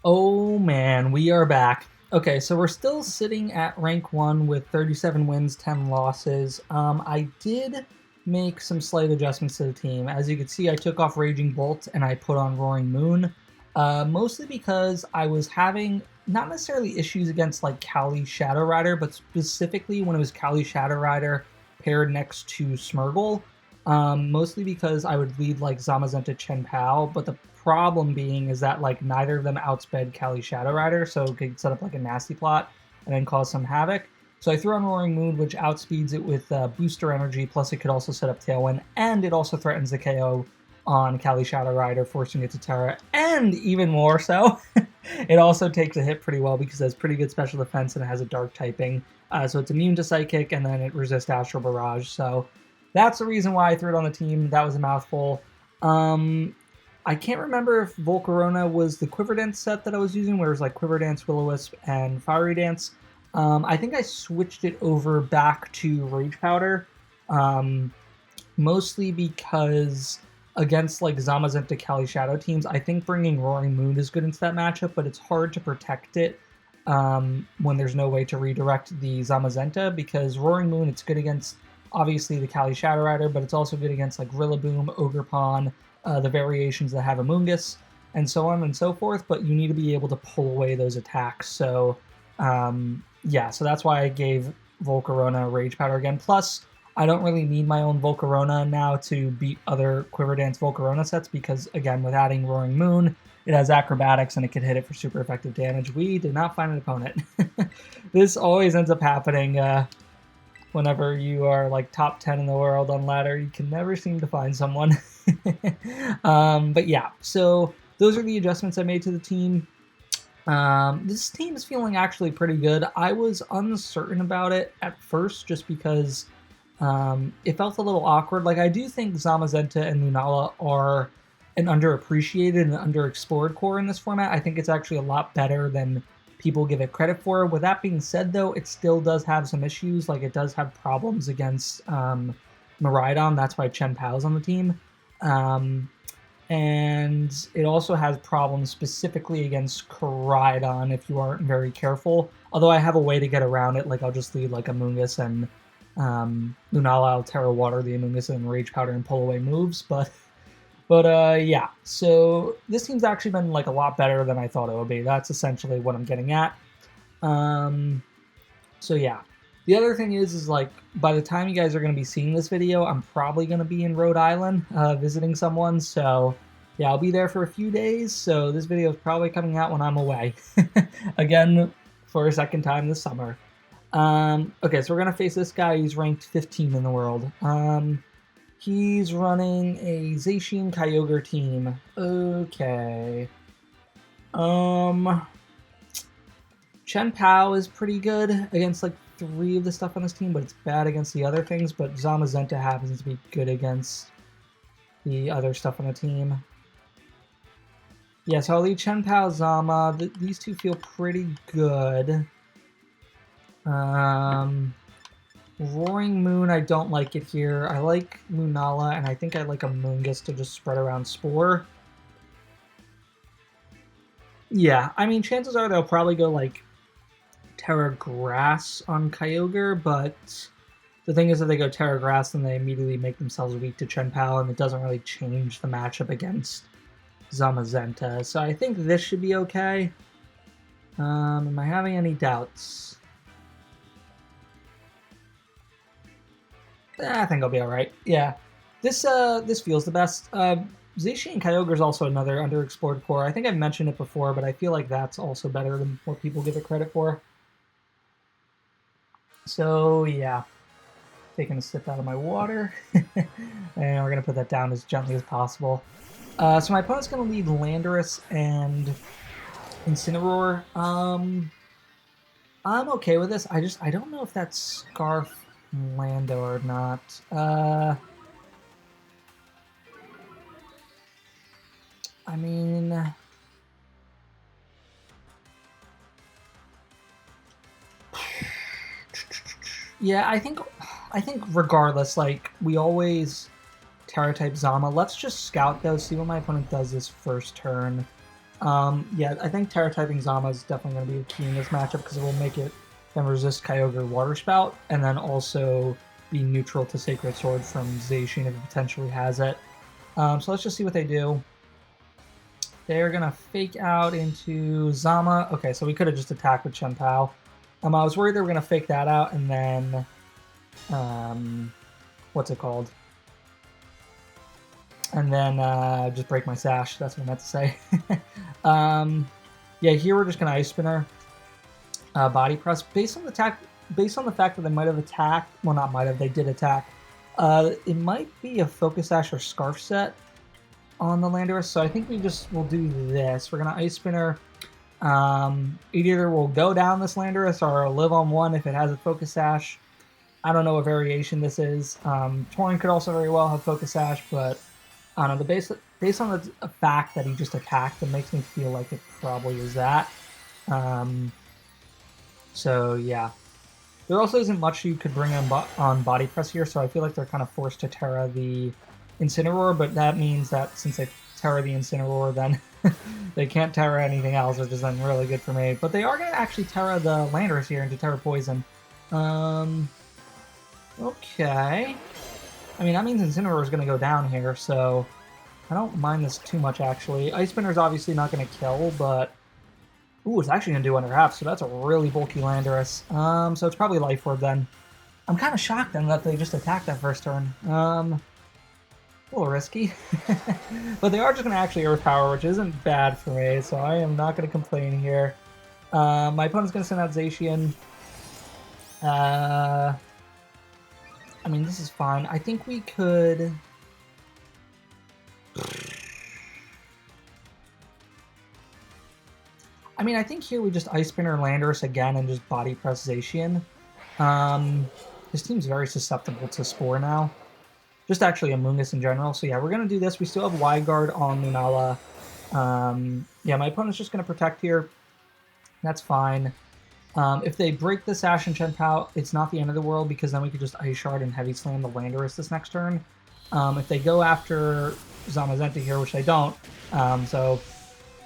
Oh man, we are back. Okay, so we're still sitting at rank 1 with 37 wins, 10 losses. I did make some slight adjustments to the team. As you can see, I took off Raging Bolt and I put on Roaring Moon, mostly because I was having not necessarily issues against like Kali Shadow Rider, but specifically when it was Kali Shadow Rider paired next to Smeargle. Mostly because I would lead like Zamazenta Chen Pao, but the problem being is that like neither of them outsped Kali Shadow Rider, so it could set up like a nasty plot and then cause some havoc. So I threw on Roaring Moon, which outspeeds it with booster energy, plus it could also set up Tailwind, and it also threatens the KO on Kali Shadow Rider, forcing it to Terra, and even more so, it also takes a hit pretty well because it has pretty good special defense and it has a dark typing, so it's immune to Psychic, and then it resists Astral Barrage, so that's the reason why I threw it on the team. That was a mouthful. I can't remember if Volcarona was the Quiver Dance set that I was using, where it was like Quiver Dance, Will-O-Wisp, and Fiery Dance. I think I switched it over back to Rage Powder, mostly because against like Zamazenta Kali Shadow teams, I think bringing Roaring Moon is good into that matchup, but it's hard to protect it when there's no way to redirect the Zamazenta, because Roaring Moon, it's good against obviously the Kali Shadow Rider, but it's also good against like Rillaboom, Ogerpon, the variations that have Amoonguss, and so on and so forth, but you need to be able to pull away those attacks. So yeah, so that's why I gave Volcarona Rage Powder again. Plus, I don't really need my own Volcarona now to beat other Quiver Dance Volcarona sets, because again, with adding Roaring Moon, it has acrobatics and it can hit it for super effective damage. We did not find an opponent. This always ends up happening whenever you are like top 10 in the world on ladder. You can never seem to find someone. But yeah, so those are the adjustments I made to the team. This team is feeling actually pretty good. I was uncertain about it at first just because it felt a little awkward. Like, I do think Zamazenta and Lunala are an underappreciated and underexplored core in this format. I think it's actually a lot better than people give it credit for. With that being said, though, it still does have some issues. Like, it does have problems against Miraidon. That's why Chen Pao's on the team. And it also has problems specifically against Koraidon if you aren't very careful. Although I have a way to get around it. Like, I'll just lead like Amoonguss and Lunala, I'll Terra Water the Amoonguss and Rage Powder and pull away moves. But yeah, so this team's actually been like a lot better than I thought it would be. That's essentially what I'm getting at. So yeah. The other thing is like, by the time you guys are going to be seeing this video, I'm probably going to be in Rhode Island visiting someone. So yeah, I'll be there for a few days. So this video is probably coming out when I'm away. Again, for a second time this summer. Okay, so we're going to face this guy. He's ranked 15 in the world. He's running a Zacian Kyogre team. Okay. Chen Pao is pretty good against like 3 of the stuff on this team, but it's bad against the other things. But Zamazenta happens to be good against the other stuff on the team. Yeah, so I'll lead Chen Pao, Zama. These two feel pretty good. Roaring Moon, I don't like it here. I like Lunala, and I think I like Amoonguss to just spread around Spore. Yeah, I mean, chances are they'll probably go like Terra Grass on Kyogre, but the thing is, if they go Terra Grass, then they immediately make themselves weak to Chen Pao, and it doesn't really change the matchup against Zamazenta. So I think this should be okay. Am I having any doubts? I think I'll be alright. Yeah. This feels the best. Zacian Kyogre is also another underexplored core. I think I've mentioned it before, but I feel like that's also better than what people give it credit for. So, yeah. Taking a sip out of my water. And we're going to put that down as gently as possible. So my opponent's going to lead Landorus and Incineroar. I'm okay with this. I don't know if that's Scarf Lando or not. I mean, yeah, I think regardless, like, we always Terra type Zama. Let's just scout though, see what my opponent does this first turn. Yeah, I think Terra typing Zama is definitely going to be key in this matchup because it will make it then resist Kyogre Water Spout and then also be neutral to Sacred Sword from Zacian if it potentially has it. So let's just see what they do. They're going to fake out into Zama. Okay, so we could have just attacked with Chen-Pao. I was worried they were going to fake that out and then... what's it called? And then just break my sash. That's what I meant to say. Yeah, here we're just going to Ice Spinner. Body Press. Based on the fact that they might have attacked... Well, not might have. They did attack. It might be a Focus Sash or Scarf Set on the Landorus. So I think we just will do this. We're going to Ice Spinner. It either will go down this Landorus or live on one if it has a Focus Sash. I don't know what variation this is. Torn could also very well have Focus Sash, but I don't know. Based on the fact that he just attacked, it makes me feel like it probably is that. So yeah. There also isn't much you could bring on Body Press here, so I feel like they're kind of forced to Terra the Incineroar, but that means that since they Terra the Incineroar, then they can't Terra anything else, which is then really good for me. But they are going to actually Terra the Landorus here into Terra Poison. Okay. I mean, that means Incineroar is going to go down here, so I don't mind this too much, actually. Ice Spinner is obviously not going to kill, but... Ooh, it's actually going to do under half, so that's a really bulky Landorus. So it's probably Life Orb, then. I'm kind of shocked, then, that they just attacked that first turn. A little risky. But they are just going to actually Earth Power, which isn't bad for me, so I am not going to complain here. My opponent's going to send out Zacian. I mean, this is fine. I think we could... I mean, I think here we just Ice Spinner Landorus again and just Body Press Zacian. This team's very susceptible to Spore now. Just actually Amoonguss in general. So yeah, we're going to do this. We still have Wide Guard on Lunala. Yeah, my opponent's just going to Protect here. That's fine. If they break the Sash and Chen-Pao, it's not the end of the world because then we could just Ice Shard and Heavy Slam the Landorus this next turn. If they go after Zamazenta here, which they don't, so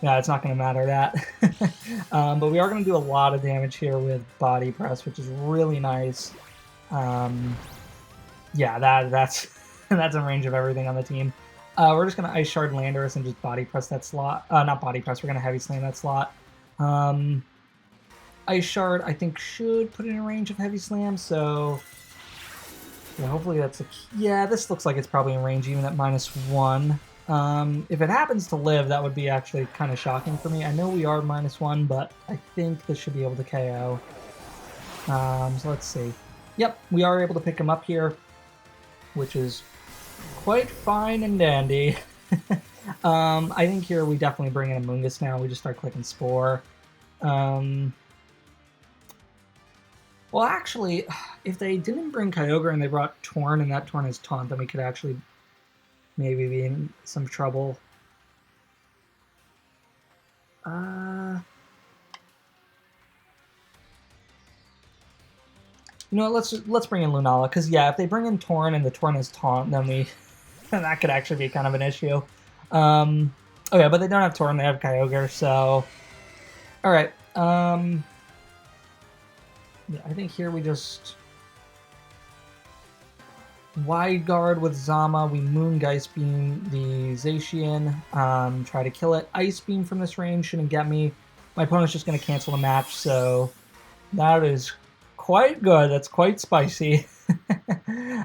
yeah, it's not going to matter that. But we are going to do a lot of damage here with Body Press, which is really nice. Yeah, that's that's in range of everything on the team. We're just going to Ice Shard Landorus and just Body Press that slot. Not Body Press, we're going to Heavy Slam that slot. Ice Shard, I think, should put it in range of Heavy Slam, so... Yeah, hopefully that's a... Yeah, this looks like it's probably in range even at -1. If it happens to live, that would be actually kind of shocking for me. I know we are -1, but I think this should be able to KO. So let's see. Yep, we are able to pick him up here, which is quite fine and dandy. I think here we definitely bring in Amoonguss now. We just start clicking Spore. Well, actually, if they didn't bring Kyogre and they brought Torn, and that Torn is Taunt, then we could actually maybe be in some trouble. You know what, let's bring in Lunala, because yeah, if they bring in Torn and the Torn is Taunt, then that could actually be kind of an issue. Okay, but they don't have Torn, they have Kyogre, so... Alright, yeah, I think here we just Wide Guard with Zama. We Moongeist Beam the Zacian. Try to kill it. Ice Beam from this range shouldn't get me. My opponent's just going to cancel the match, so that is quite good. That's quite spicy.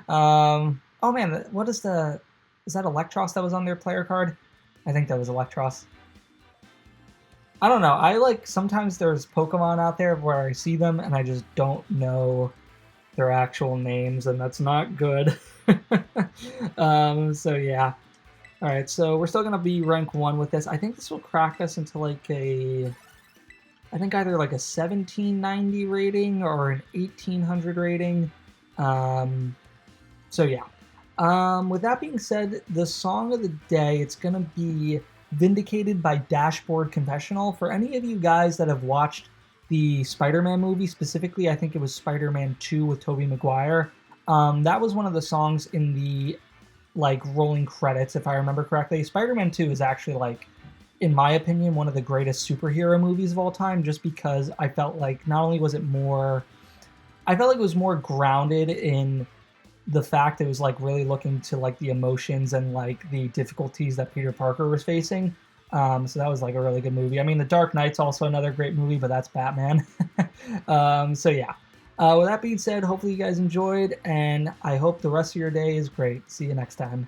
Oh man, what is the... Is that Electros that was on their player card? I think that was Electros. I don't know. Sometimes there's Pokemon out there where I see them and I just don't know their actual names, and that's not good. So yeah. Alright, so we're still going to be rank 1 with this. I think this will crack us into like I think either like a 1790 rating or an 1800 rating. So yeah. With that being said, the song of the day, it's going to be Vindicated by Dashboard Confessional. For any of you guys that have watched the Spider-Man movie, specifically, I think it was Spider-Man 2 with Tobey Maguire, that was one of the songs in the, like, rolling credits, if I remember correctly. Spider-Man 2 is actually, like, in my opinion, one of the greatest superhero movies of all time, just because I felt like not only was it more, I felt like it was more grounded in the fact that it was like really looking to like the emotions and like the difficulties that Peter Parker was facing. So that was like a really good movie. I mean, The Dark Knight's also another great movie, but that's Batman. So yeah. With that being said, hopefully you guys enjoyed, and I hope the rest of your day is great. See you next time.